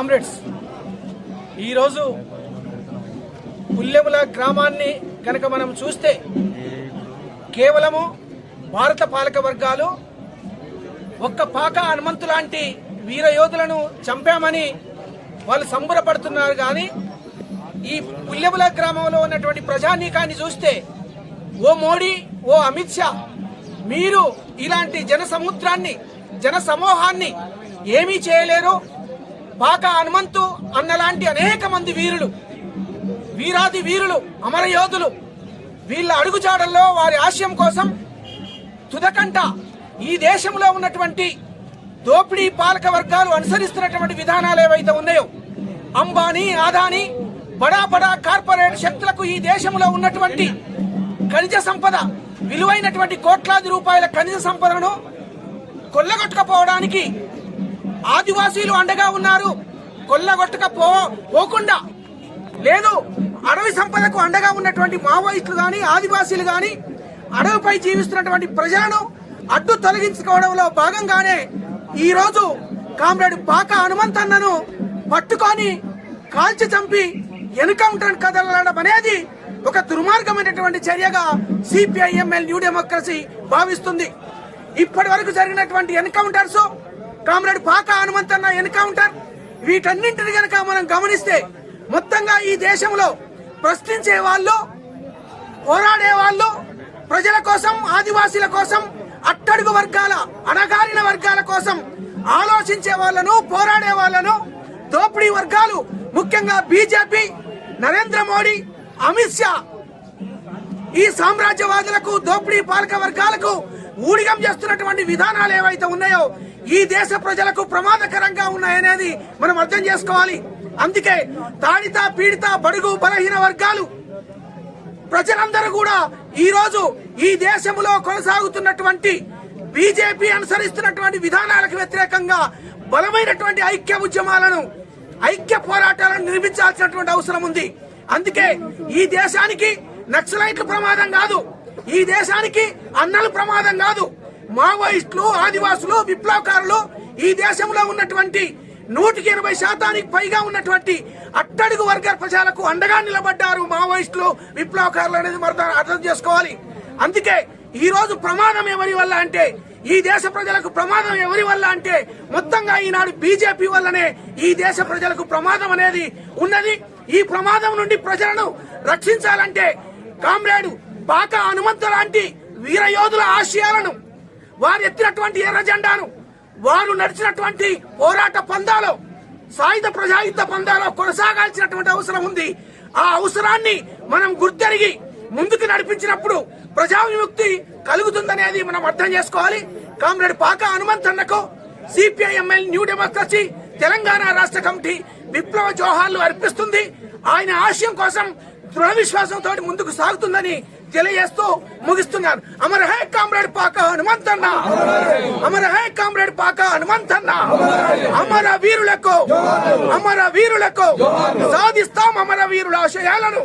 Comrades, ఈరోజు పుల్లెముల గ్రామాన్ని కనుక మనం చూస్తే కేవలము భారత పాలక వర్గాలు ఒక్క పాక హనుమంతు లాంటి వీరయోధులను చంపామని వాళ్ళు సంబరపడుతున్నారు. కానీ ఈ పుల్లెముల గ్రామంలో ఉన్నటువంటి ప్రజానీకాన్ని చూస్తే ఓ మోడీ, ఓ అమిత్ షా, మీరు ఇలాంటి జనసముద్రాన్ని, జన సమూహాన్ని ఏమీ చేయలేరు. పాక హనుమంతు అన్నలాంటి అనేక మంది వీరులు, వీరాది వీరులు, అమరయోధులు, వీళ్ళ అడుగుజాడల్లో వారి ఆశయం కోసం తుదకంట ఈ దేశంలో ఉన్నటువంటి దోపిడీ పాలక వర్గాలు అనుసరిస్తున్నటువంటి విధానాలు ఏవైతే ఉన్నాయో, అంబానీ, అదానీ, బడా బడా కార్పొరేట్ శక్తులకు ఈ దేశంలో ఉన్నటువంటి ఖనిజ సంపద, విలువైనటువంటి కోట్లాది రూపాయల ఖనిజ సంపదను కొల్లగొట్టుకపోవడానికి ఆదివాసీలు అండగా ఉన్నారు. కొల్లగొట్టుకపోకుండా లేదు, అడవి సంపదకు అండగా ఉన్నటువంటి మావోయిస్టులు గాని, ఆదివాసీలు గాని, అడవిపై జీవిస్తున్నటువంటి ప్రజలను అడ్డు తొలగించుకోవడంలో భాగంగానే ఈ రోజు కామ్రేడ్ పాక హనుమంతన్నను పట్టుకొని కాల్చి చంపి ఎన్కౌంటర్ కదలడం అనేది ఒక దుర్మార్గమైనటువంటి చర్యగా సిపిఐఎంఎల్ న్యూ డెమోక్రసీ భావిస్తుంది. ఇప్పటి వరకు జరిగినటువంటి ఎన్కౌంటర్స్, కామ్రేడ్ పాక హనుమంతన్న ఎన్కౌంటర్, వీటన్నింటిని గనక మనం గమనిస్తే మొత్తంగా ఈ దేశంలో ప్రశ్నించే వాళ్ళు, పోరాడే వాళ్ళు, ప్రజల కోసం, ఆదివాసీల కోసం, అట్టడుగు వర్గాల, అణగారిన వర్గాల కోసం ఆలోచించే వాళ్లను, పోరాడే వాళ్లను దోపిడీ వర్గాలు, ముఖ్యంగా బీజేపీ, నరేంద్ర మోడీ, అమిత్ షా ఈ సామ్రాజ్యవాదులకు, దోపిడీ పాలక వర్గాలకు ఊడిగం చేస్తున్నటువంటి విధానాలు ఏవైతే ఉన్నాయో ఈ దేశ ప్రజలకు ప్రమాదకరంగా ఉన్నాయనేది మనం అర్థం చేసుకోవాలి. అందుకే తాడిత, పీడిత, బడుగు, బలహీన వర్గాలు ప్రజలందరూ కూడా ఈ రోజు ఈ దేశంలో కొనసాగుతున్నటువంటి బీజేపీ అనుసరిస్తున్నటువంటి విధానాలకు వ్యతిరేకంగా బలమైనటువంటి ఐక్య ఉద్యమాలను, ఐక్య పోరాటాలను నిర్మించాల్సినటువంటి అవసరం ఉంది. అందుకే ఈ దేశానికి నక్సలైట్లు ప్రమాదం కాదు, ఈ దేశానికి అన్నలు ప్రమాదం కాదు, మావోయిస్టులు, ఆదివాసులు, విప్లవకారులు, ఈ దేశంలో ఉన్నటువంటి 180% పైగా ఉన్నటువంటి అట్టడుగు వర్గ ప్రజలకు అండగా నిలబడ్డారు మావోయిస్టులు, విప్లవకారులు అనేది మనం అర్థం చేసుకోవాలి. అందుకే ఈ రోజు ప్రమాదం ఎవరి వల్ల అంటే, ఈ దేశ ప్రజలకు ప్రమాదం ఎవరి వల్ల అంటే మొత్తంగా ఈనాడు బీజేపీ వల్లనే ఈ దేశ ప్రజలకు ప్రమాదం అనేది ఉన్నది. ఈ ప్రమాదం నుండి ప్రజలను రక్షించాలంటే కామ్రేడ్ పాక హనుమంతు లాంటి వీరయోధుల ఆశయాలను, వారు ఎత్తినటువంటి ఎర్ర జెండాను, వారు నడిచినటువంటి పోరాట పందాలో, సాయుధ ప్రజాయుద్ధ పందాలో కొనసాగాల్సినటువంటి అవసరం ఉంది. ఆ అవసరాన్ని మనం గుర్తెరిగి ముందుకు నడిపించినప్పుడు ప్రజా విముక్తి కలుగుతుందనేది మనం అర్థం చేసుకోవాలి. కామ్రేడ్ పాక హనుమంతన్నకు సిపిఐఎంఎల్ న్యూ డెమోక్రసీ తెలంగాణ రాష్ట్ర కమిటీ విప్లవ జోహార్లు అర్పిస్తుంది. ఆయన ఆశయం కోసం దృఢ విశ్వాసంతో ముందుకు సాగుతుందని తెలియజేస్తూ ముగిస్తున్నాను. అమర హే కామ్రేడ్ పాక హనుమంతన్న, అమర హే కామ్రేడ్ పాక హనుమంతన్న, అమర వీరులకు, అమర వీరులకు సాధిస్తాం అమర వీరుల ఆశయాలను.